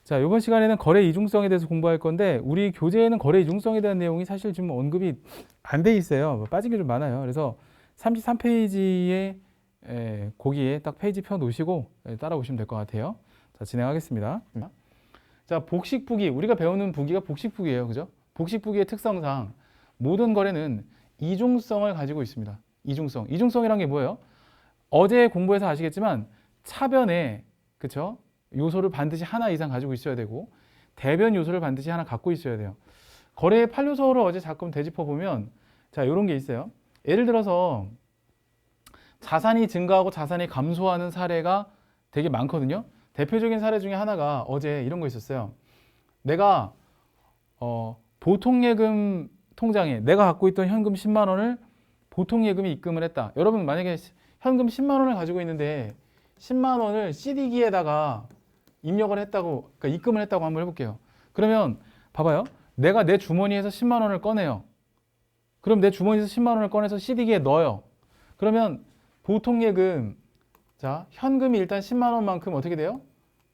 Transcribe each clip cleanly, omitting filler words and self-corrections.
자, 이번 시간에는 거래 이중성에 대해서 공부할 건데 우리 교재에는 거래 이중성에 대한 내용이 사실 지금 언급이 안 돼 있어요. 뭐 빠진 게 좀 많아요. 그래서 33페이지에 거기에 딱 페이지 펴 놓으시고 따라오시면 될 것 같아요. 자, 진행하겠습니다. 자, 복식부기. 우리가 배우는 부기가 복식부기예요. 그죠? 복식부기의 특성상 모든 거래는 이중성을 가지고 있습니다. 이중성. 이중성이란 게 뭐예요? 어제 공부해서 아시겠지만 차변에, 그쵸? 요소를 반드시 하나 이상 가지고 있어야 되고 대변 요소를 반드시 하나 갖고 있어야 돼요. 거래의 8요소를 어제 잠깐 되짚어 보면 자, 이런 게 있어요. 예를 들어서 자산이 증가하고 자산이 감소하는 사례가 되게 많거든요. 대표적인 사례 중에 하나가 어제 이런 거 있었어요. 내가 보통예금 통장에 내가 갖고 있던 현금 10만 원을 보통예금에 입금을 했다. 여러분 만약에 현금 10만 원을 가지고 있는데 10만 원을 CD기에다가 입력을 했다고, 그러니까 입금을 했다고 한번 해볼게요. 그러면 봐봐요. 내가 내 주머니에서 10만 원을 꺼내요. 그럼 내 주머니에서 10만 원을 꺼내서 CD기에 넣어요. 그러면 보통예금, 자, 현금이 일단 10만 원만큼 어떻게 돼요?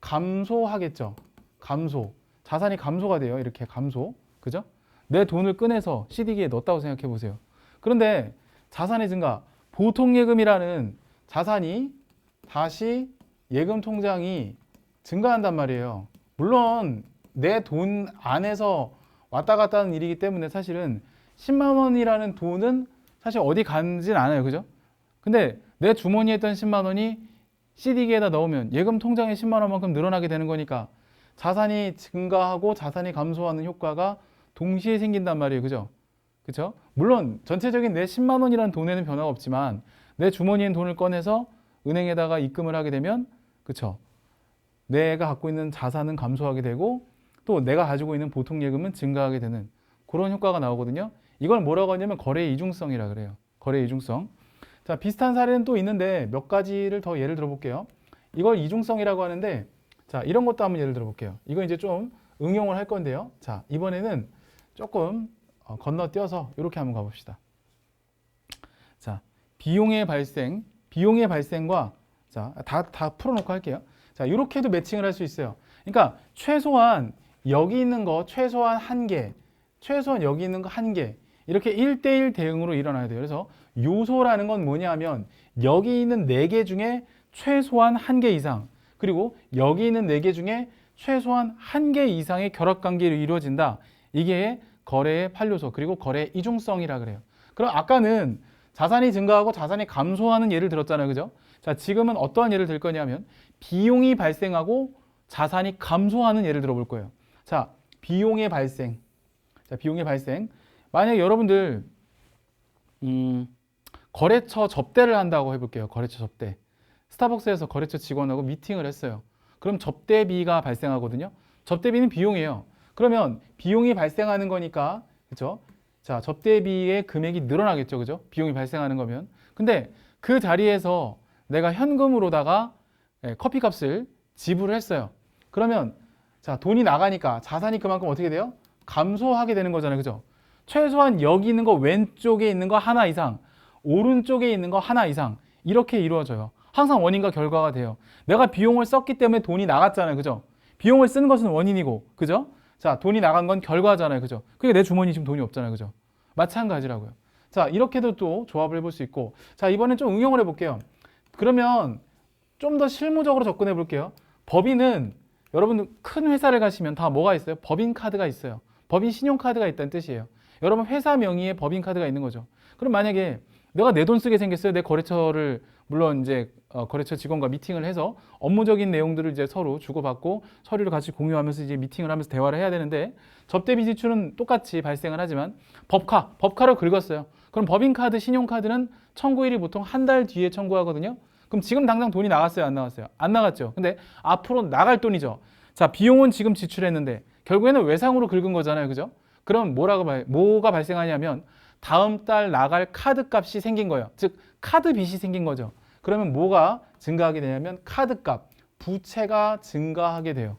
감소하겠죠. 감소. 자산이 감소가 돼요. 이렇게 감소. 그죠? 내 돈을 꺼내서 CD기에 넣었다고 생각해 보세요. 그런데 자산의 증가, 보통예금이라는 자산이 다시 예금 통장이 증가한단 말이에요. 물론 내 돈 안에서 왔다 갔다 하는 일이기 때문에 사실은 10만 원이라는 돈은 사실 어디 가진 않아요. 그죠? 근데 내 주머니에 있던 10만 원이 CD기에다 넣으면 예금 통장에 10만 원만큼 늘어나게 되는 거니까 자산이 증가하고 자산이 감소하는 효과가 동시에 생긴단 말이에요. 그죠? 그죠? 물론 전체적인 내 10만 원이라는 돈에는 변화가 없지만 내 주머니에 있는 돈을 꺼내서 은행에다가 입금을 하게 되면, 그쵸? 내가 갖고 있는 자산은 감소하게 되고 또 내가 가지고 있는 보통예금은 증가하게 되는 그런 효과가 나오거든요. 이걸 뭐라고 하냐면 거래의 이중성이라 그래요. 거래의 이중성. 자, 비슷한 사례는 또 있는데 몇 가지를 더 예를 들어 볼게요. 이걸 이중성이라고 하는데, 자, 이런 것도 한번 예를 들어 볼게요. 이거 이제 좀 응용을 할 건데요. 자, 이번에는 조금 건너뛰어서 이렇게 한번 가봅시다. 자, 비용의 발생과, 자, 다 풀어놓고 할게요. 자, 이렇게도 매칭을 할 수 있어요. 그러니까 최소한 여기 있는 거 최소한 한 개, 최소한 여기 있는 거 한 개, 이렇게 1대1 대응으로 일어나야 돼요. 그래서 요소라는 건 뭐냐면 여기 있는 4개 중에 최소한 한 개 이상, 그리고 여기 있는 4개 중에 최소한 한 개 이상의 결합관계로 이루어진다. 이게 거래의 8요소, 그리고 거래의 이중성이라 그래요. 그럼 아까는 자산이 증가하고 자산이 감소하는 예를 들었잖아요. 그죠? 자, 지금은 어떠한 예를 들 거냐면 비용이 발생하고 자산이 감소하는 예를 들어볼 거예요. 자, 비용의 발생. 자, 비용의 발생. 만약에 여러분들 거래처 접대를 한다고 해볼게요. 거래처 접대. 스타벅스에서 거래처 직원하고 미팅을 했어요. 그럼 접대비가 발생하거든요. 접대비는 비용이에요. 그러면 비용이 발생하는 거니까, 그렇죠? 자, 접대비의 금액이 늘어나겠죠. 그죠? 비용이 발생하는 거면. 근데 그 자리에서 내가 현금으로다가 커피값을 지불을 했어요. 그러면 자, 돈이 나가니까 자산이 그만큼 어떻게 돼요? 감소하게 되는 거잖아요. 그죠? 최소한 여기 있는 거 왼쪽에 있는 거 하나 이상, 오른쪽에 있는 거 하나 이상, 이렇게 이루어져요. 항상 원인과 결과가 돼요. 내가 비용을 썼기 때문에 돈이 나갔잖아요. 그죠? 비용을 쓰는 것은 원인이고, 그죠? 자, 돈이 나간 건 결과잖아요. 그죠? 그게 내 주머니에 지금 돈이 없잖아요. 그죠? 마찬가지라고요. 자, 이렇게도 또 조합을 해볼 수 있고, 자, 이번엔 좀 응용을 해볼게요. 그러면 좀 더 실무적으로 접근해 볼게요. 법인은 여러분 큰 회사를 가시면 다 뭐가 있어요? 법인카드가 있어요. 법인 신용카드가 있다는 뜻이에요. 여러분 회사 명의의 법인카드가 있는 거죠. 그럼 만약에 내가 내 돈 쓰게 생겼어요. 내 거래처를, 물론 이제 거래처 직원과 미팅을 해서 업무적인 내용들을 이제 서로 주고받고 서류를 같이 공유하면서 이제 미팅을 하면서 대화를 해야 되는데 접대비 지출은 똑같이 발생을 하지만 법카로 긁었어요. 그럼 법인카드, 신용카드는 청구일이 보통 한 달 뒤에 청구하거든요. 그럼 지금 당장 돈이 나갔어요? 안 나갔어요? 안 나갔죠. 근데 앞으로 나갈 돈이죠. 자, 비용은 지금 지출했는데 결국에는 외상으로 긁은 거잖아요. 그죠? 그럼 뭐가 발생하냐면 다음 달 나갈 카드 값이 생긴 거예요. 즉 카드 빚이 생긴 거죠. 그러면 뭐가 증가하게 되냐면 카드 값, 부채가 증가하게 돼요.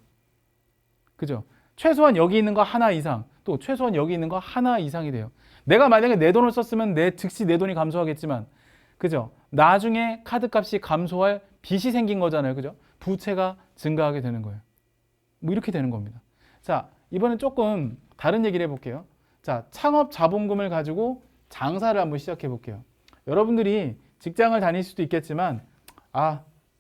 그죠? 최소한 여기 있는 거 하나 이상, 또 최소한 여기 있는 거 하나 이상이 돼요. 내가 만약에 내 돈을 썼으면 즉시 내 돈이 감소하겠지만, 그죠? 나중에 카드 값이 감소할 빚이 생긴 거잖아요. 그죠? 부채가 증가하게 되는 거예요. 뭐 이렇게 되는 겁니다. 자, 이번엔 조금 다른 얘기를 해볼게요. 자, 창업 자본금을 가지고 장사를 한번 시작해 볼게요. 여러분들이 직장을 다닐 수도 있겠지만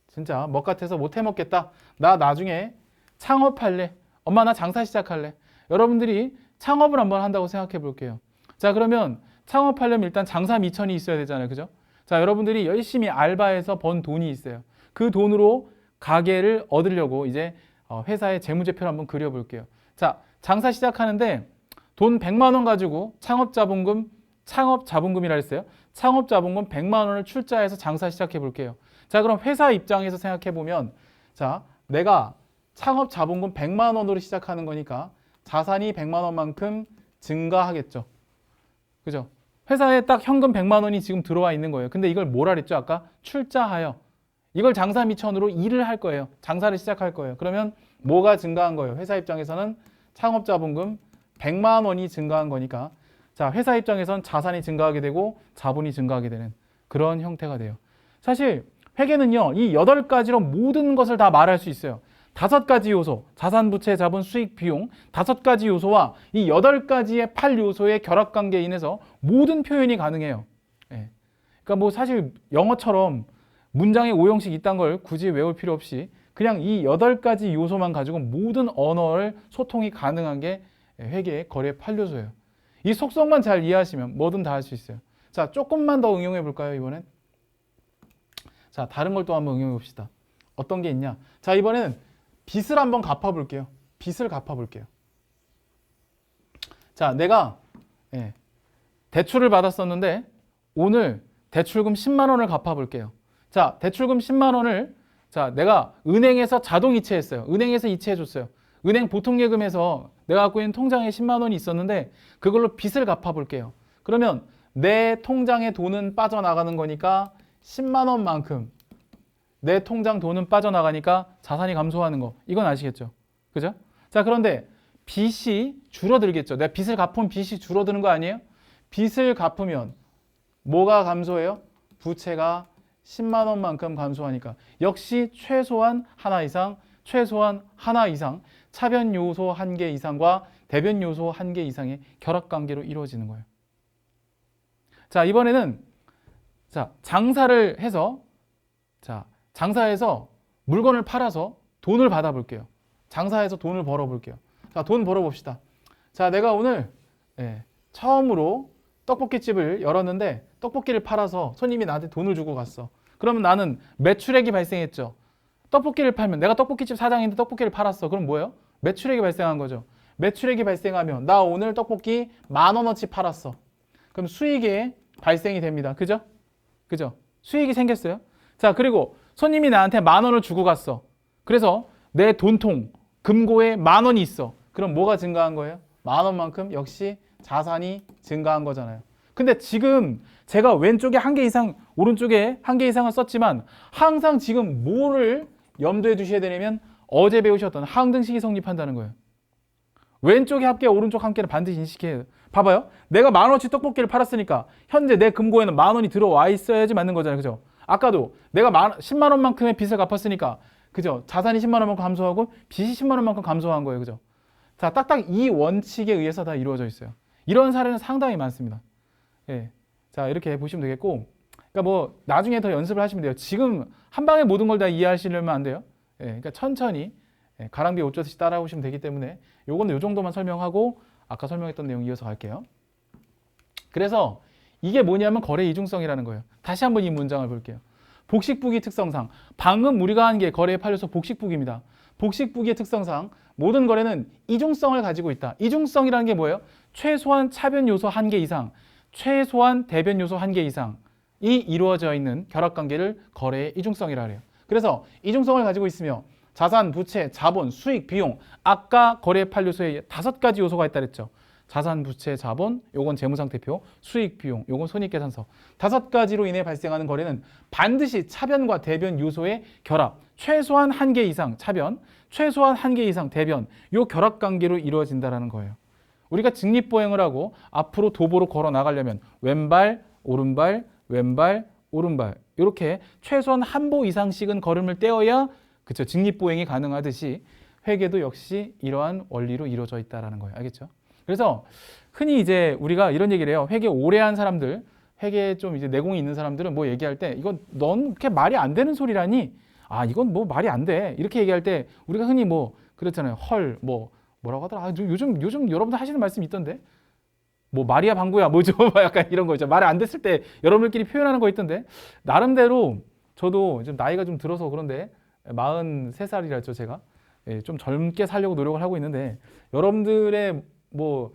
진짜 먹 같아서 못 해먹겠다. 나 나중에 창업할래. 엄마 나 장사 시작할래. 여러분들이 창업을 한번 한다고 생각해 볼게요. 자, 그러면 창업하려면 일단 장사 미천이 있어야 되잖아요. 그죠? 자, 여러분들이 열심히 알바해서 번 돈이 있어요. 그 돈으로 가게를 얻으려고 이제 회사의 재무제표를 한번 그려볼게요. 자, 장사 시작하는데 돈 100만 원 가지고 창업자본금이라 했어요. 창업자본금 100만 원을 출자해서 장사 시작해 볼게요. 자, 그럼 회사 입장에서 생각해 보면, 자, 내가 창업자본금 100만 원으로 시작하는 거니까 자산이 100만 원만큼 증가하겠죠. 그죠? 회사에 딱 현금 100만 원이 지금 들어와 있는 거예요. 근데 이걸 뭐라 그랬죠? 아까 출자하여. 이걸 장사 미천으로 일을 할 거예요. 장사를 시작할 거예요. 그러면 뭐가 증가한 거예요? 회사 입장에서는 창업자본금 100만 원이 증가한 거니까, 자, 회사 입장에선 자산이 증가하게 되고 자본이 증가하게 되는 그런 형태가 돼요. 사실 회계는요, 이 8가지로 모든 것을 다 말할 수 있어요. 5가지 요소, 자산, 부채, 자본, 수익, 비용, 5가지 요소와 이 8가지의 8요소의 결합관계에 인해서 모든 표현이 가능해요. 예. 그러니까 뭐 사실 영어처럼 문장에 5형식 있다는 걸 굳이 외울 필요 없이 그냥 이 8가지 요소만 가지고 모든 언어를 소통이 가능한 게 회계, 거래, 8요소예요. 이 속성만 잘 이해하시면 뭐든 다 할 수 있어요. 자, 조금만 더 응용해 볼까요, 이번엔? 자, 다른 걸 또 한번 응용해 봅시다. 어떤 게 있냐? 자, 이번에는 빚을 한번 갚아 볼게요. 빚을 갚아 볼게요. 자, 내가 대출을 받았었는데 오늘 대출금 10만 원을 갚아 볼게요. 자, 대출금 10만 원을 내가 은행에서 자동 이체했어요. 은행에서 이체해 줬어요. 은행 보통예금에서 내가 갖고 있는 통장에 10만 원이 있었는데 그걸로 빚을 갚아 볼게요. 그러면 내 통장에 돈은 빠져나가는 거니까 10만 원만큼 내 통장 돈은 빠져나가니까 자산이 감소하는 거. 이건 아시겠죠? 그죠? 자, 그런데 빚이 줄어들겠죠. 내가 빚을 갚으면 빚이 줄어드는 거 아니에요? 빚을 갚으면 뭐가 감소해요? 부채가 10만 원만큼 감소하니까 역시 최소한 하나 이상 차변 요소 1개 이상과 대변 요소 1개 이상의 결합관계로 이루어지는 거예요. 자, 이번에는 장사를 해서 장사해서 물건을 팔아서 돈을 받아 볼게요. 장사해서 돈을 벌어 볼게요. 자, 돈 벌어 봅시다. 자, 내가 오늘 처음으로 떡볶이집을 열었는데 떡볶이를 팔아서 손님이 나한테 돈을 주고 갔어. 그러면 나는 매출액이 발생했죠. 떡볶이를 팔면 내가 떡볶이집 사장인데 떡볶이를 팔았어. 그럼 뭐예요? 매출액이 발생한 거죠. 매출액이 발생하면 나 오늘 떡볶이 10,000원어치 팔았어. 그럼 수익이 발생이 됩니다. 그죠? 그죠? 수익이 생겼어요. 자, 그리고 손님이 나한테 10,000원을 주고 갔어. 그래서 내 돈통 금고에 10,000원이 있어. 그럼 뭐가 증가한 거예요? 10,000원만큼 역시 자산이 증가한 거잖아요. 근데 지금 제가 왼쪽에 1개 이상, 오른쪽에 1개 이상을 썼지만 항상 지금 뭐를 염두에 두셔야 되냐면 어제 배우셨던 항등식이 성립한다는 거예요. 왼쪽에 합계, 오른쪽 합계를 반드시 인식해야 돼요. 봐봐요. 내가 10,000원어치 떡볶이를 팔았으니까 현재 내 금고에는 10,000원이 들어와 있어야지 맞는 거잖아요. 그죠? 아까도 내가 10만 원만큼의 빚을 갚았으니까, 그죠? 자산이 10만 원만큼 감소하고 빚이 10만 원만큼 감소한 거예요. 그죠? 자, 딱딱 이 원칙에 의해서 다 이루어져 있어요. 이런 사례는 상당히 많습니다. 예. 자, 이렇게 보시면 되겠고, 그러니까 뭐 나중에 더 연습을 하시면 돼요. 지금 한 방에 모든 걸 다 이해하시려면 안 돼요. 예. 그러니까 천천히 가랑비에 옷 젖듯이 따라오시면 되기 때문에 요거는 요 정도만 설명하고 아까 설명했던 내용 이어서 갈게요. 그래서 이게 뭐냐면 거래 이중성이라는 거예요. 다시 한번 이 문장을 볼게요. 복식부기 특성상, 방금 우리가 한 게 거래의 8요소 복식부기입니다. 복식부기의 특성상 모든 거래는 이중성을 가지고 있다. 이중성이라는 게 뭐예요? 최소한 차변 요소 1개 이상, 최소한 대변 요소 1개 이상이 이루어져 있는 결합관계를 거래의 이중성이라 그래요. 그래서 이중성을 가지고 있으며 자산, 부채, 자본, 수익, 비용, 아까 거래의 8요소에 5가지 요소가 있다 그랬죠. 자산, 부채, 자본, 요건 재무상태표, 수익, 비용, 요건 손익계산서. 5가지로 인해 발생하는 거래는 반드시 차변과 대변 요소의 결합, 최소한 1개 이상 차변, 최소한 1개 이상 대변, 요 결합관계로 이루어진다는 거예요. 우리가 직립보행을 하고 앞으로 도보로 걸어 나가려면 왼발, 오른발, 왼발, 오른발 이렇게 최소한 한 보 이상씩은 걸음을 떼어야 그쵸? 직립보행이 가능하듯이 회계도 역시 이러한 원리로 이루어져 있다라는 거예요. 알겠죠? 그래서 흔히 이제 우리가 이런 얘기를 해요. 회계 오래 한 사람들, 회계에 좀 이제 내공이 있는 사람들은 뭐 얘기할 때 이건 넌 그렇게 말이 안 되는 소리라니? 아, 이건 뭐 말이 안 돼. 이렇게 얘기할 때 우리가 흔히 뭐 그렇잖아요. 헐, 뭐라고 하더라? 아, 요즘 여러분들 하시는 말씀 있던데? 뭐 마리아 방구야 뭐죠? 약간 이런 거 있죠. 말이 안 됐을 때 여러분들끼리 표현하는 거 있던데 나름대로 저도 좀 나이가 좀 들어서 그런데 43살이라죠 제가 예, 좀 젊게 살려고 노력을 하고 있는데 여러분들의 뭐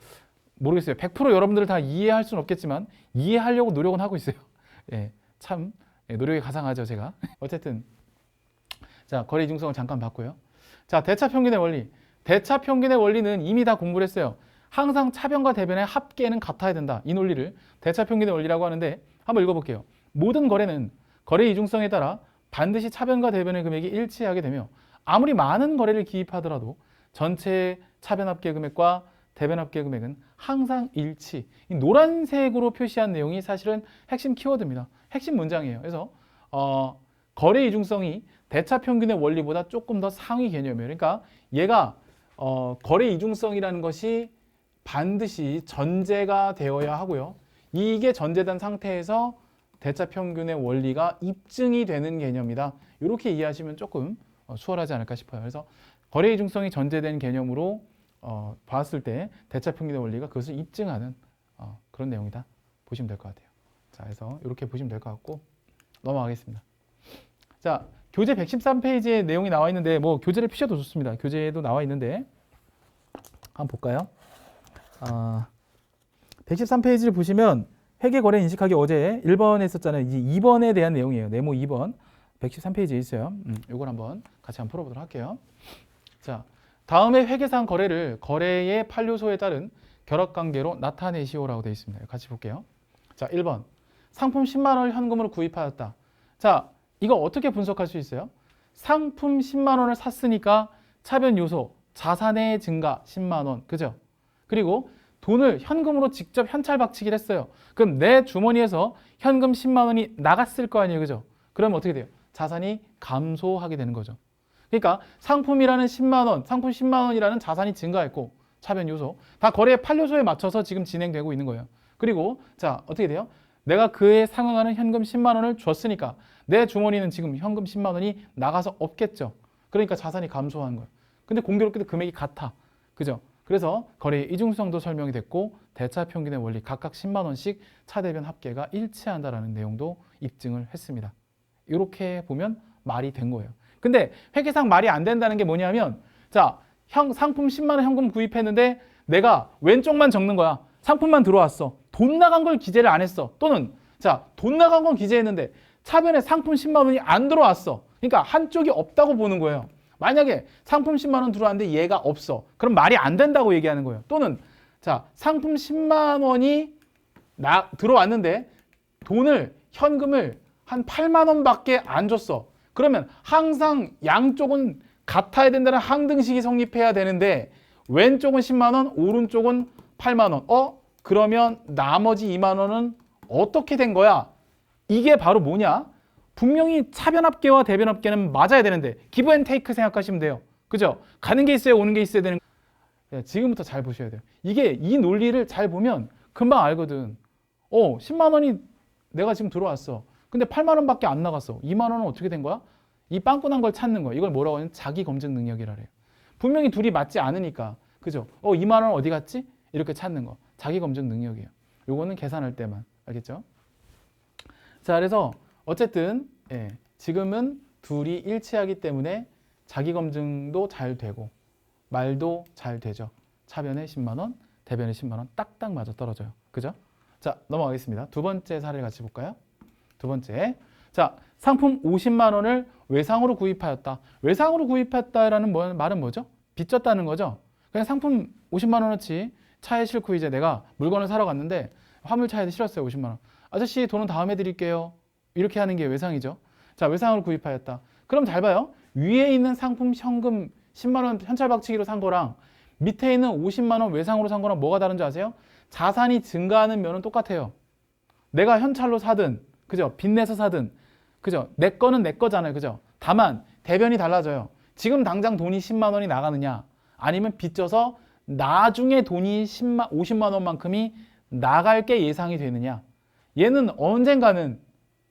모르겠어요. 100% 여러분들을 다 이해할 수는 없겠지만 이해하려고 노력은 하고 있어요. 예, 참 예, 노력이 가상하죠 제가. 어쨌든 자 거래 이중성을 잠깐 봤고요. 자 대차평균의 원리. 대차평균의 원리는 이미 다 공부를 했어요. 항상 차변과 대변의 합계는 같아야 된다. 이 논리를 대차평균의 원리라고 하는데 한번 읽어볼게요. 모든 거래는 거래 이중성에 따라 반드시 차변과 대변의 금액이 일치하게 되며 아무리 많은 거래를 기입하더라도 전체 차변 합계 금액과 대변 합계 금액은 항상 일치. 이 노란색으로 표시한 내용이 사실은 핵심 키워드입니다. 핵심 문장이에요. 그래서 거래 이중성이 대차평균의 원리보다 조금 더 상위 개념이에요. 그러니까 얘가 거래 이중성이라는 것이 반드시 전제가 되어야 하고요. 이게 전제된 상태에서 대차평균의 원리가 입증이 되는 개념이다. 이렇게 이해하시면 조금 수월하지 않을까 싶어요. 그래서 거래 이중성이 전제된 개념으로 봤을 때 대차평균의 원리가 그것을 입증하는 그런 내용이다. 보시면 될 것 같아요. 자, 그래서 이렇게 보시면 될 것 같고 넘어가겠습니다. 자, 교재 113페이지에 내용이 나와 있는데 뭐 교재를 피셔도 좋습니다. 교재에도 나와 있는데 한번 볼까요? 113페이지를 보시면 회계거래 인식하기 어제 1번에 했었잖아요. 이제 2번에 대한 내용이에요. 네모 2번 113페이지에 있어요. 이걸 한번 같이 한번 풀어보도록 할게요. 자, 다음에 회계상 거래를 거래의 판료소에 따른 결합관계로 나타내시오라고 되어 있습니다. 같이 볼게요. 자, 1번 상품 10만 원을 현금으로 구입하였다. 자, 이거 어떻게 분석할 수 있어요? 상품 10만 원을 샀으니까 차변 요소 자산의 증가 10만 원. 그죠? 그리고 돈을 현금으로 직접 현찰 박치기를 했어요. 그럼 내 주머니에서 현금 10만 원이 나갔을 거 아니에요. 그죠? 그러면 어떻게 돼요? 자산이 감소하게 되는 거죠. 그러니까 상품이라는 10만 원, 상품 10만 원이라는 자산이 증가했고 차변 요소 다 거래의 판료소에 맞춰서 지금 진행되고 있는 거예요. 그리고 자, 어떻게 돼요? 내가 그에 상응하는 현금 10만 원을 줬으니까 내 주머니는 지금 현금 10만 원이 나가서 없겠죠. 그러니까 자산이 감소한 거예요. 근데 공교롭게도 금액이 같아. 그죠? 그래서 거래의 이중성도 설명이 됐고 대차평균의 원리 각각 10만 원씩 차대변 합계가 일치한다라는 내용도 입증을 했습니다. 이렇게 보면 말이 된 거예요. 근데 회계상 말이 안 된다는 게 뭐냐면 자, 상품 10만 원 현금 구입했는데 내가 왼쪽만 적는 거야. 상품만 들어왔어. 돈 나간 걸 기재를 안 했어. 또는 자, 돈 나간 건 기재했는데 차변에 상품 10만 원이 안 들어왔어. 그러니까 한쪽이 없다고 보는 거예요. 만약에 상품 10만 원 들어왔는데 얘가 없어. 그럼 말이 안 된다고 얘기하는 거예요. 또는 자, 상품 10만 원이 들어왔는데 현금을 한 8만 원밖에 안 줬어. 그러면 항상 양쪽은 같아야 된다는 항등식이 성립해야 되는데 왼쪽은 10만 원, 오른쪽은 8만 원. 그러면 나머지 2만 원은 어떻게 된 거야? 이게 바로 뭐냐? 분명히 차변합계와 대변합계는 맞아야 되는데 기브 앤 테이크 생각하시면 돼요. 그죠? 가는 게 있어야 오는 게 있어야 되는 거예요. 지금부터 잘 보셔야 돼요. 이 논리를 잘 보면 금방 알거든. 10만 원이 내가 지금 들어왔어. 근데 8만 원밖에 안 나갔어. 2만 원은 어떻게 된 거야? 이 빵꾸난 걸 찾는 거야. 이걸 뭐라고 하냐면 자기 검증 능력이라 그래요. 분명히 둘이 맞지 않으니까. 그죠? 2만 원 어디 갔지? 이렇게 찾는 거. 자기 검증 능력이에요. 요거는 계산할 때만. 알겠죠? 자, 그래서 어쨌든 지금은 둘이 일치하기 때문에 자기 검증도 잘 되고 말도 잘 되죠. 차변에 10만 원, 대변에 10만 원 딱딱 맞아 떨어져요. 그죠? 자, 넘어가겠습니다. 두 번째 사례를 같이 볼까요? 두 번째. 자, 상품 50만 원을 외상으로 구입하였다. 외상으로 구입했다라는 말은 뭐죠? 빚졌다는 거죠. 그냥 상품 50만 원어치 차에 싣고 이제 내가 물건을 사러 갔는데 화물차에 실었어요. 50만 원. 아저씨 돈은 다음에 드릴게요. 이렇게 하는 게 외상이죠. 자, 외상으로 구입하였다. 그럼 잘 봐요. 위에 있는 상품 현금 10만 원 현찰 박치기로 산 거랑 밑에 있는 50만 원 외상으로 산 거랑 뭐가 다른지 아세요? 자산이 증가하는 면은 똑같아요. 내가 현찰로 사든, 그죠? 빚내서 사든, 그죠? 내 거는 내 거잖아요. 그죠? 다만 대변이 달라져요. 지금 당장 돈이 10만 원이 나가느냐, 아니면 빚져서 나중에 돈이 50만 원만큼이 나갈 게 예상이 되느냐. 얘는 언젠가는,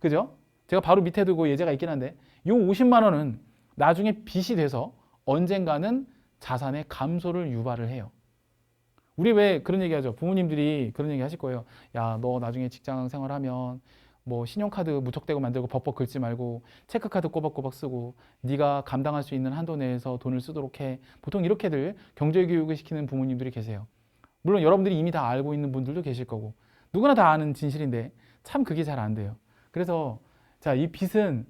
그죠? 제가 바로 밑에 두고 예제가 있긴 한데, 요 50만 원은 나중에 빚이 돼서 언젠가는 자산의 감소를 유발을 해요. 우리 왜 그런 얘기 하죠? 부모님들이 그런 얘기 하실 거예요. 야, 너 나중에 직장 생활하면 뭐 신용카드 무턱대고 만들고 벅벅 긁지 말고 체크카드 꼬박꼬박 쓰고 네가 감당할 수 있는 한도 내에서 돈을 쓰도록 해. 보통 이렇게들 경제교육을 시키는 부모님들이 계세요. 물론 여러분들이 이미 다 알고 있는 분들도 계실 거고 누구나 다 아는 진실인데 참 그게 잘 안 돼요. 그래서 자, 이 빚은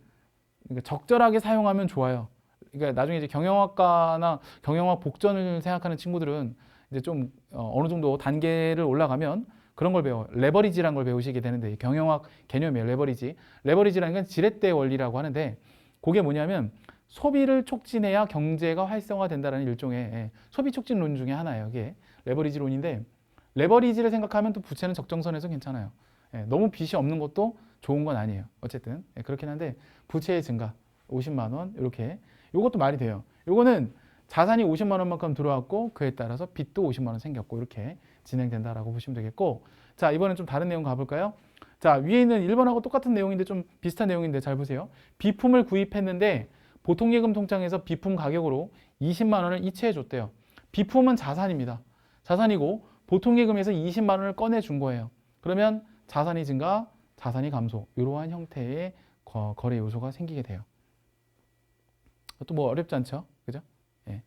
적절하게 사용하면 좋아요. 그러니까 나중에 이제 경영학과나 경영학 복전을 생각하는 친구들은 이제 좀 어느 정도 단계를 올라가면 그런 걸 배워. 레버리지라는 걸 배우시게 되는데 경영학 개념이에요. 레버리지. 레버리지라는 건 지렛대 원리라고 하는데 그게 뭐냐면 소비를 촉진해야 경제가 활성화된다는 일종의 소비 촉진론 중에 하나예요. 이게 레버리지론인데 레버리지를 생각하면 또 부채는 적정선에서 괜찮아요. 너무 빚이 없는 것도 좋은 건 아니에요. 어쨌든 그렇긴 한데 부채의 증가 50만 원 이렇게 이것도 말이 돼요. 이거는 자산이 50만 원만큼 들어왔고 그에 따라서 빚도 50만 원 생겼고 이렇게 진행된다라고 보시면 되겠고 자 이번엔 좀 다른 내용 가볼까요? 자 위에 있는 1번하고 똑같은 내용인데 좀 비슷한 내용인데 잘 보세요. 비품을 구입했는데 보통예금 통장에서 비품 가격으로 20만 원을 이체해 줬대요. 비품은 자산입니다. 자산이고 보통예금에서 20만 원을 꺼내 준 거예요. 그러면 자산이 증가, 자산이 감소 이러한 형태의 거래 요소가 생기게 돼요. 또 뭐 어렵지 않죠? 그죠? 예.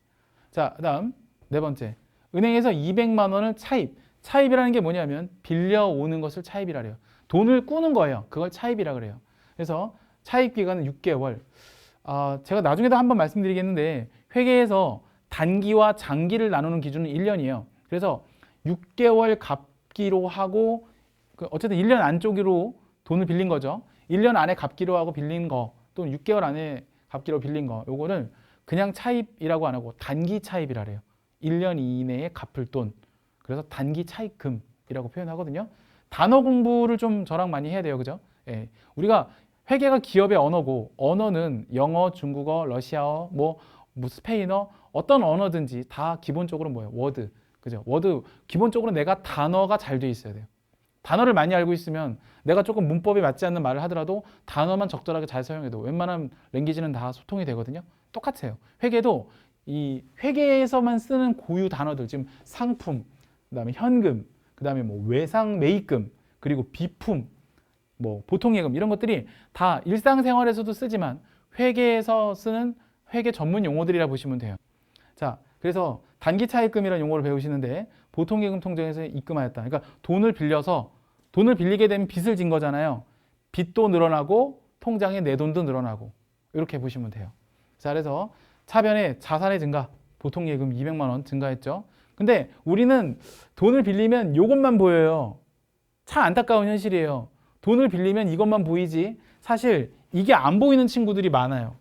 자, 그다음 네 번째. 은행에서 200만 원을 차입. 차입이라는 게 뭐냐면 빌려오는 것을 차입이라 그래요. 돈을 꾸는 거예요. 그걸 차입이라 그래요. 그래서 차입 기간은 6개월. 제가 나중에도 한번 말씀드리겠는데 회계에서 단기와 장기를 나누는 기준은 1년이에요. 그래서 6개월 갚기로 하고 어쨌든 1년 안쪽으로 돈을 빌린 거죠. 1년 안에 갚기로 하고 빌린 거 또는 6개월 안에 갚기로 빌린 거 요거를 그냥 차입이라고 안 하고 단기 차입이라 그래요. 1년 이내에 갚을 돈. 그래서 단기 차입금이라고 표현하거든요. 단어 공부를 좀 저랑 많이 해야 돼요. 그죠? 예. 우리가 회계가 기업의 언어고 언어는 영어, 중국어, 러시아어, 뭐 스페인어 어떤 언어든지 다 기본적으로 뭐예요? 워드. 그죠? 워드 기본적으로 내가 단어가 잘 돼 있어야 돼요. 단어를 많이 알고 있으면 내가 조금 문법에 맞지 않는 말을 하더라도 단어만 적절하게 잘 사용해도 웬만한 랭귀지는 다 소통이 되거든요. 똑같아요. 회계도 이 회계에서만 쓰는 고유 단어들 지금 상품, 그다음에 현금, 그다음에 뭐 외상 매입금, 그리고 비품, 뭐 보통예금 이런 것들이 다 일상생활에서도 쓰지만 회계에서 쓰는 회계 전문 용어들이라 보시면 돼요. 자, 그래서 단기 차입금이라는 용어를 배우시는데 보통예금 통장에서 입금하였다. 그러니까 돈을 빌리게 되면 빚을 진 거잖아요. 빚도 늘어나고 통장에 내 돈도 늘어나고 이렇게 보시면 돼요. 자, 그래서 차변에 자산의 증가, 보통예금 200만 원 증가했죠. 근데 우리는 돈을 빌리면 이것만 보여요. 참 안타까운 현실이에요. 돈을 빌리면 이것만 보이지 사실 이게 안 보이는 친구들이 많아요.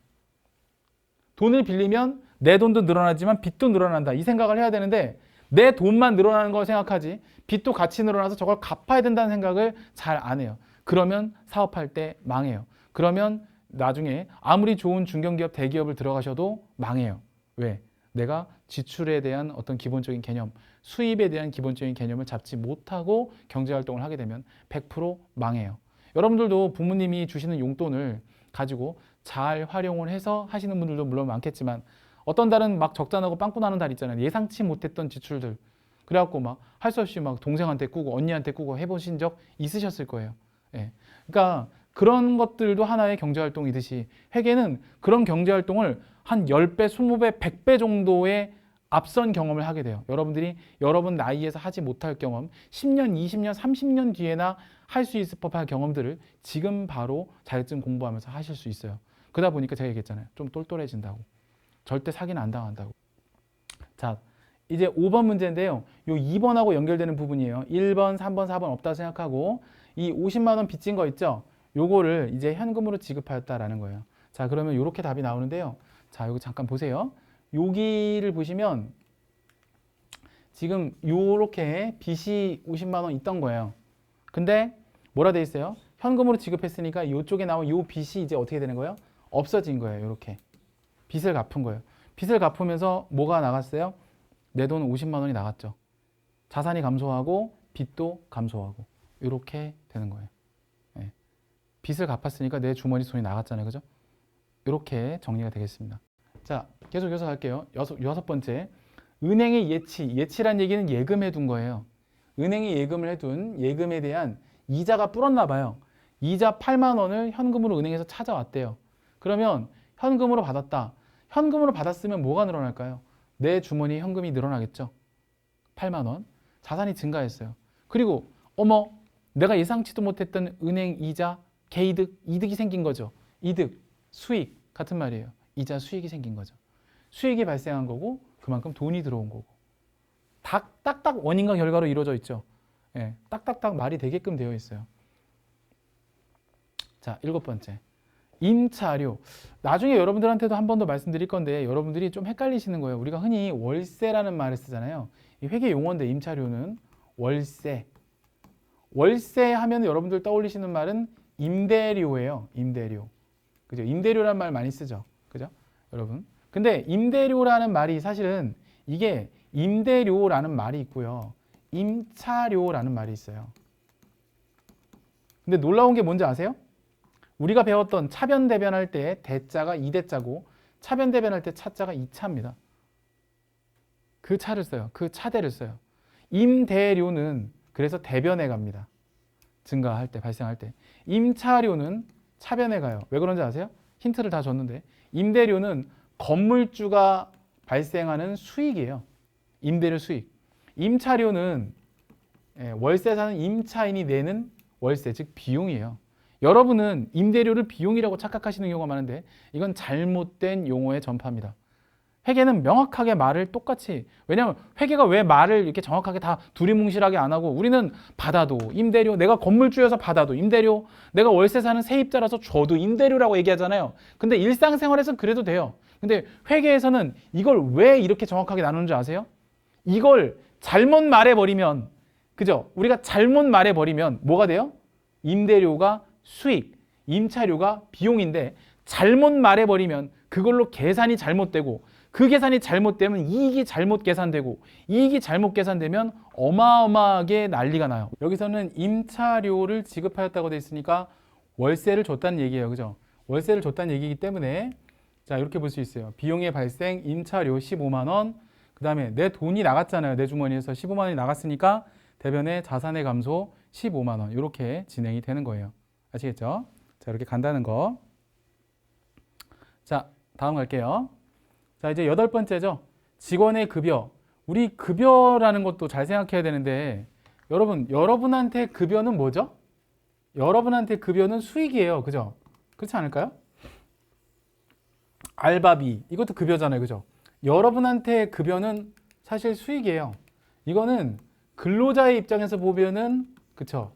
돈을 빌리면 내 돈도 늘어나지만 빚도 늘어난다. 이 생각을 해야 되는데 내 돈만 늘어나는 걸 생각하지 빚도 같이 늘어나서 저걸 갚아야 된다는 생각을 잘 안 해요. 그러면 사업할 때 망해요. 그러면 나중에 아무리 좋은 중견기업, 대기업을 들어가셔도 망해요. 왜? 내가 지출에 대한 어떤 기본적인 개념, 수입에 대한 기본적인 개념을 잡지 못하고 경제활동을 하게 되면 100% 망해요. 여러분들도 부모님이 주시는 용돈을 가지고 잘 활용을 해서 하시는 분들도 물론 많겠지만 어떤 달은 막 적자 나고 빵꾸 나는 달 있잖아요. 예상치 못했던 지출들. 그래갖고 막 할 수 없이 막 동생한테 꾸고 언니한테 꾸고 해보신 적 있으셨을 거예요. 예. 그러니까 그런 것들도 하나의 경제활동이듯이 회계는 그런 경제활동을 한 10배, 20배, 100배 정도의 앞선 경험을 하게 돼요. 여러분들이 여러분 나이에서 하지 못할 경험, 10년, 20년, 30년 뒤에나 할 수 있을 법한 경험들을 지금 바로 자격증 공부하면서 하실 수 있어요. 그러다 보니까 제가 얘기했잖아요. 좀 똘똘해진다고. 절대 사기는 안 당한다고. 자, 이제 5번 문제인데요. 요 2번하고 연결되는 부분이에요. 1번, 3번, 4번 없다 생각하고 이 50만 원 빚진 거 있죠? 요거를 이제 현금으로 지급하였다라는 거예요. 자, 그러면 이렇게 답이 나오는데요. 자, 여기 잠깐 보세요. 여기를 보시면 지금 요렇게 빚이 50만 원 있던 거예요. 근데 뭐라 돼 있어요? 현금으로 지급했으니까 이쪽에 나온 요 빚이 이제 어떻게 되는 거예요? 없어진 거예요. 요렇게. 빚을 갚은 거예요. 빚을 갚으면서 뭐가 나갔어요? 내 돈 50만 원이 나갔죠. 자산이 감소하고 빚도 감소하고 이렇게 되는 거예요. 예. 빚을 갚았으니까 내 주머니 손이 나갔잖아요. 그죠? 이렇게 정리가 되겠습니다. 자, 계속 할게요. 여섯 번째. 은행의 예치란 얘기는 예금해 둔 거예요. 은행이 예금을 해둔 예금에 대한 이자가 불었나 봐요. 이자 8만 원을 현금으로 은행에서 찾아왔대요. 그러면 현금으로 받았다. 현금으로 받았으면 뭐가 늘어날까요? 내 주머니에 현금이 늘어나겠죠. 8만 원. 자산이 증가했어요. 그리고 어머, 내가 예상치도 못했던 은행 이자, 개이득, 이득이 생긴 거죠. 이득, 수익 같은 말이에요. 이자, 수익이 생긴 거죠. 수익이 발생한 거고 그만큼 돈이 들어온 거고. 딱딱 원인과 결과로 이루어져 있죠. 예, 딱딱딱 말이 되게끔 되어 있어요. 자, 7번째. 임차료. 나중에 여러분들한테도 한 번 더 말씀드릴 건데 여러분들이 좀 헷갈리시는 거예요. 우리가 흔히 월세라는 말을 쓰잖아요. 이 회계 용어인데 임차료는 월세. 월세 하면 여러분들 떠올리시는 말은 임대료예요. 임대료. 그죠? 임대료라는 말 많이 쓰죠. 그죠? 여러분. 근데 임대료라는 말이 사실은 이게 임대료라는 말이 있고요. 임차료라는 말이 있어요. 근데 놀라운 게 뭔지 아세요? 우리가 배웠던 차변대변할 때 대자가 이대자고 차변대변할 때 차자가 이차입니다. 그 차를 써요. 그 차대를 써요. 임대료는 그래서 대변에 갑니다. 증가할 때, 발생할 때. 임차료는 차변에 가요. 왜 그런지 아세요? 힌트를 다 줬는데 임대료는 건물주가 발생하는 수익이에요. 임대료 수익. 임차료는 월세 사는 임차인이 내는 월세, 즉 비용이에요. 여러분은 임대료를 비용이라고 착각하시는 경우가 많은데 이건 잘못된 용어의 전파입니다. 회계는 명확하게 말을 똑같이, 왜냐하면 회계가 왜 말을 이렇게 정확하게 다 두리뭉실하게 안 하고 우리는 받아도 임대료, 내가 건물주여서 받아도 임대료, 내가 월세 사는 세입자라서 줘도 임대료라고 얘기하잖아요. 근데 일상생활에서는 그래도 돼요. 근데 회계에서는 이걸 왜 이렇게 정확하게 나누는지 아세요? 이걸 잘못 말해버리면, 그죠? 우리가 잘못 말해버리면 뭐가 돼요? 임대료가 수익, 임차료가 비용인데 잘못 말해버리면 그걸로 계산이 잘못되고 그 계산이 잘못되면 이익이 잘못 계산되고 이익이 잘못 계산되면 어마어마하게 난리가 나요. 여기서는 임차료를 지급하였다고 되어 있으니까 월세를 줬다는 얘기예요. 그죠? 월세를 줬다는 얘기이기 때문에 자, 이렇게 볼 수 있어요. 비용의 발생, 임차료 15만 원, 그 다음에 내 돈이 나갔잖아요. 내 주머니에서 15만 원이 나갔으니까 대변의 자산의 감소 15만 원, 이렇게 진행이 되는 거예요. 아시겠죠? 자, 이렇게 간다는 거. 자, 다음 갈게요. 자, 이제 8번째죠. 직원의 급여. 우리 급여라는 것도 잘 생각해야 되는데 여러분한테 급여는 뭐죠? 여러분한테 급여는 수익이에요. 그죠? 그렇지 않을까요? 알바비, 이것도 급여잖아요. 그죠? 여러분한테 급여는 사실 수익이에요. 이거는 근로자의 입장에서 보면은, 그쵸?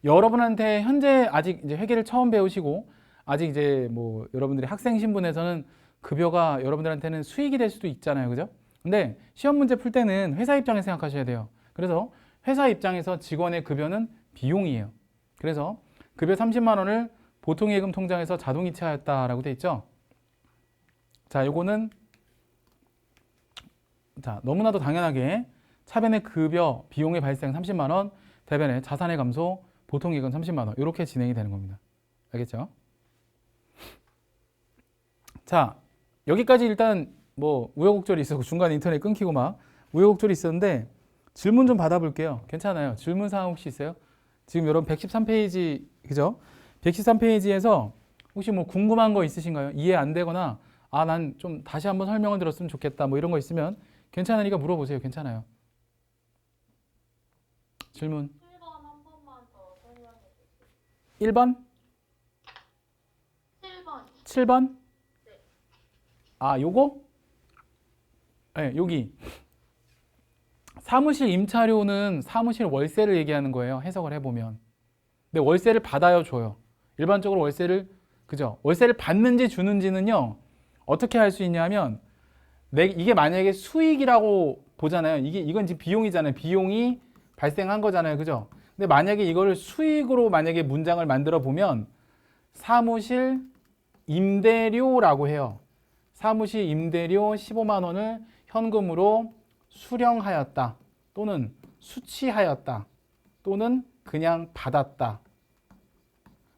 여러분한테 현재 아직 이제 회계를 처음 배우시고 아직 이제 뭐 여러분들이 학생 신분에서는 급여가 여러분들한테는 수익이 될 수도 있잖아요. 그죠? 근데 시험 문제 풀 때는 회사 입장에서 생각하셔야 돼요. 그래서 회사 입장에서 직원의 급여는 비용이에요. 그래서 급여 30만 원을 보통예금 통장에서 자동 이체하였다라고 돼 있죠. 자, 요거는 자, 너무나도 당연하게 차변의 급여 비용의 발생 30만 원, 대변의 자산의 감소 보통예금 30만 원, 이렇게 진행이 되는 겁니다. 알겠죠? 자, 여기까지 일단 뭐 우여곡절이 있었고 중간에 인터넷 끊기고 막 우여곡절이 있었는데 질문 좀 받아볼게요. 괜찮아요. 질문 사항 혹시 있어요? 지금 여러분 113페이지, 그죠? 113페이지에서 혹시 뭐 궁금한 거 있으신가요? 이해 안 되거나 아, 난 좀 다시 한번 설명을 들었으면 좋겠다 뭐 이런 거 있으면 괜찮으니까 물어보세요. 괜찮아요. 질문. 1번 한 번만 더 설명해 주세요. 1번? 7번. 7번? 네. 아, 요거? 네, 여기. 사무실 임차료는 사무실 월세를 얘기하는 거예요. 해석을 해보면. 근데 월세를 받아요, 줘요? 일반적으로 월세를, 그죠? 월세를 받는지 주는지는요, 어떻게 할 수 있냐면, 이게 만약에 수익이라고 보잖아요. 이건 지금 비용이잖아요. 비용이 발생한 거잖아요. 그죠? 근데 만약에 이거를 수익으로 만약에 문장을 만들어 보면, 사무실 임대료라고 해요. 사무실 임대료 15만 원을 현금으로 수령하였다. 또는 수취하였다. 또는 그냥 받았다.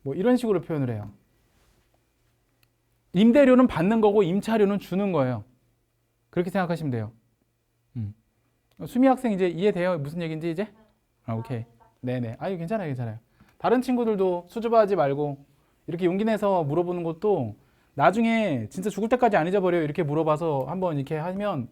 뭐 이런 식으로 표현을 해요. 임대료는 받는 거고 임차료는 주는 거예요. 그렇게 생각하시면 돼요. 수미 학생 이제 이해돼요? 무슨 얘기인지 이제? 아, 오케이. 네네. 아유, 괜찮아요, 괜찮아요. 다른 친구들도 수줍어하지 말고 이렇게 용기 내서 물어보는 것도 나중에 진짜 죽을 때까지 안 잊어버려요. 이렇게 물어봐서 한번 이렇게 하면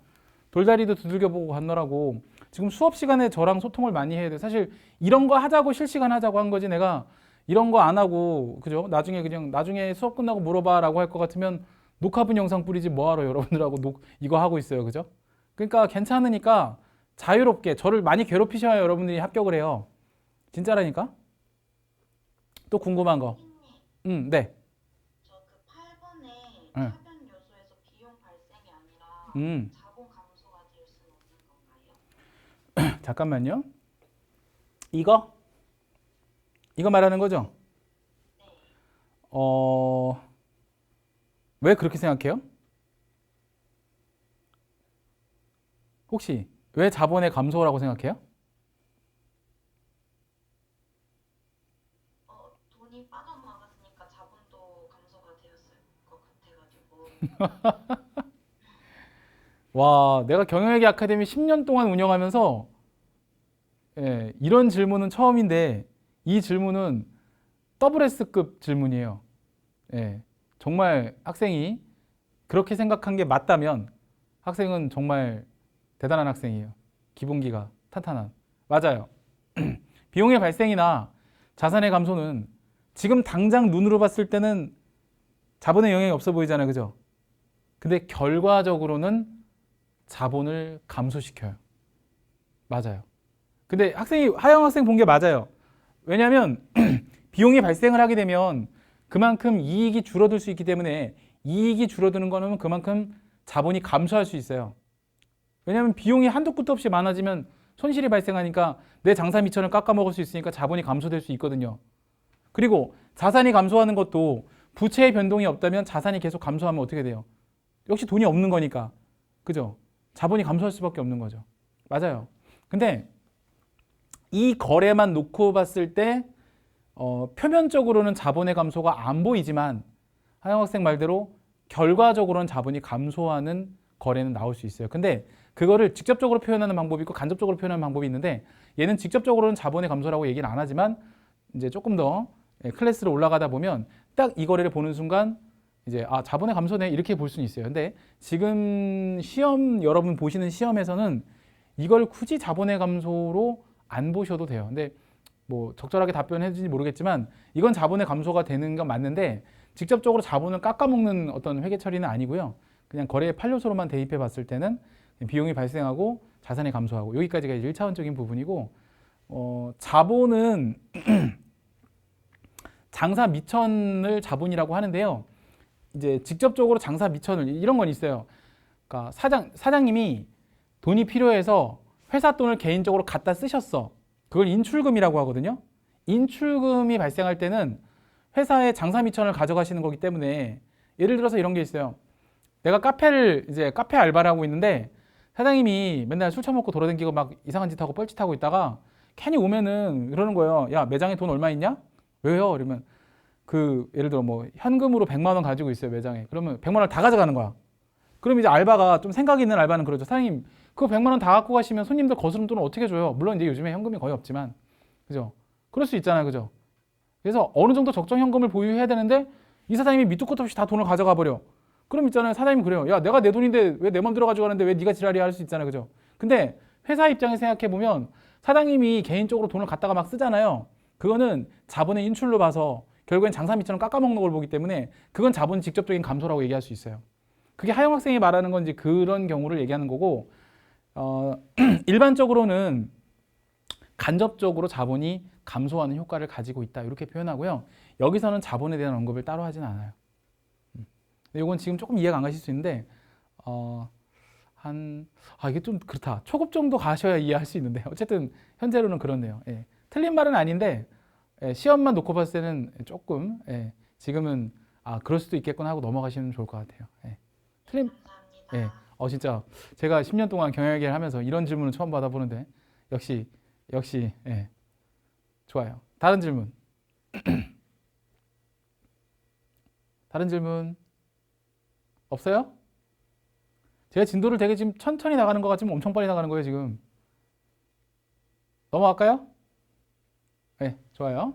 돌다리도 두들겨보고 갔노라고. 지금 수업 시간에 저랑 소통을 많이 해야 돼. 사실 이런 거 하자고 실시간 하자고 한 거지 내가 이런 거 안 하고 그죠? 나중에 그냥 나중에 수업 끝나고 물어봐라고 할 것 같으면 녹화본 영상 뿌리지 뭐하러 여러분들하고 이거 하고 있어요. 그죠? 그러니까 괜찮으니까 자유롭게 저를 많이 괴롭히셔야 여러분들이 합격을 해요. 진짜라니까? 또 궁금한 거. 네. 저 그 8번에 응. 차변 요소에서 비용 발생이 아니라 음. 자본 감소가 될 수는 없는 건가요? 잠깐만요. 이거 말하는 거죠? 왜 그렇게 생각해요? 혹시 왜 자본의 감소라고 생각해요? 돈이 빠져나갔으니까 자본도 감소가 되었을 것 같아가지고. 와, 내가 경영회계 아카데미 10년 동안 운영하면서 예, 이런 질문은 처음인데 이 질문은 WS급 질문이에요. 예, 정말 학생이 그렇게 생각한 게 맞다면 학생은 정말 대단한 학생이에요. 기본기가 탄탄한. 맞아요. 비용의 발생이나 자산의 감소는 지금 당장 눈으로 봤을 때는 자본의 영향이 없어 보이잖아요. 그죠? 근데 결과적으로는 자본을 감소시켜요. 맞아요. 근데 하영 학생 본 게 맞아요. 왜냐하면 비용이 발생을 하게 되면 그만큼 이익이 줄어들 수 있기 때문에 이익이 줄어드는 거는 그만큼 자본이 감소할 수 있어요. 왜냐하면 비용이 한도 끝도 없이 많아지면 손실이 발생하니까 내 장사 미천을 깎아먹을 수 있으니까 자본이 감소될 수 있거든요. 그리고 자산이 감소하는 것도 부채의 변동이 없다면 자산이 계속 감소하면 어떻게 돼요? 역시 돈이 없는 거니까. 그죠? 자본이 감소할 수밖에 없는 거죠. 맞아요. 근데 이 거래만 놓고 봤을 때 표면적으로는 자본의 감소가 안 보이지만 하영 학생 말대로 결과적으로는 자본이 감소하는 거래는 나올 수 있어요. 근데 그거를 직접적으로 표현하는 방법이 있고 간접적으로 표현하는 방법이 있는데 얘는 직접적으로는 자본의 감소라고 얘기는 안 하지만 이제 조금 더 클래스로 올라가다 보면 딱 이 거래를 보는 순간 이제 자본의 감소네 이렇게 볼 수는 있어요. 근데 지금 시험 여러분 보시는 시험에서는 이걸 굳이 자본의 감소로 안 보셔도 돼요. 근데 뭐 적절하게 답변해 주는지 모르겠지만 이건 자본의 감소가 되는 건 맞는데 직접적으로 자본을 깎아먹는 어떤 회계 처리는 아니고요. 그냥 거래의 판료소로만 대입해 봤을 때는 비용이 발생하고 자산이 감소하고 여기까지가 이제 1차원적인 부분이고 자본은 장사 미천을 자본이라고 하는데요. 이제 직접적으로 장사 미천을 이런 건 있어요. 그러니까 사장님이 돈이 필요해서 회사 돈을 개인적으로 갖다 쓰셨어. 그걸 인출금이라고 하거든요. 인출금이 발생할 때는 회사의 장사 미천을 가져가시는 거기 때문에 예를 들어서 이런 게 있어요. 내가 카페 알바를 하고 있는데 사장님이 맨날 술 처먹고 돌아다니고 막 이상한 짓 하고 뻘짓하고 있다가 괜히 오면은 그러는 거예요. 야, 매장에 돈 얼마 있냐? 왜요? 이러면 예를 들어 뭐 현금으로 100만 원 가지고 있어요, 매장에. 그러면 100만 원 다 가져가는 거야. 그럼 이제 알바가 좀 생각 있는 알바는 그러죠. 사장님, 그거 100만 원 다 갖고 가시면 손님들 거스름 돈을 어떻게 줘요? 물론 이제 요즘에 현금이 거의 없지만. 그죠? 그럴 수 있잖아요. 그죠? 그래서 어느 정도 적정 현금을 보유해야 되는데 이 사장님이 밑도 끝도 없이 다 돈을 가져가 버려. 그럼 있잖아요. 사장님이 그래요. 야, 내가 내 돈인데 왜 내 맘대로 가져가는데 왜 네가 지랄이야 할 수 있잖아요. 그죠? 근데 회사 입장에 생각해 보면 사장님이 개인적으로 돈을 갖다가 막 쓰잖아요. 그거는 자본의 인출로 봐서 결국엔 장사 미천을 깎아먹는 걸 보기 때문에 그건 자본 직접적인 감소라고 얘기할 수 있어요. 그게 하영 학생이 말하는 건 이제 그런 경우를 얘기하는 거고 일반적으로는 간접적으로 자본이 감소하는 효과를 가지고 있다 이렇게 표현하고요. 여기서는 자본에 대한 언급을 따로 하진 않아요. 이건 지금 조금 이해가 안 가실 수 있는데 이게 좀 그렇다. 초급 정도 가셔야 이해할 수 있는데 어쨌든 현재로는 그렇네요. 예. 틀린 말은 아닌데 시험만 놓고 봤을 때는 조금 지금은 아, 그럴 수도 있겠구나 하고 넘어가시면 좋을 것 같아요. 예. 틀린, 감사합니다. 예. 진짜 제가 10년 동안 경영얘기를 하면서 이런 질문은 처음 받아보는데 역시 예. 좋아요. 다른 질문. 다른 질문 없어요? 제가 진도를 되게 지금 천천히 나가는 것 같지만 엄청 빨리 나가는 거예요, 지금. 넘어갈까요? 네, 좋아요.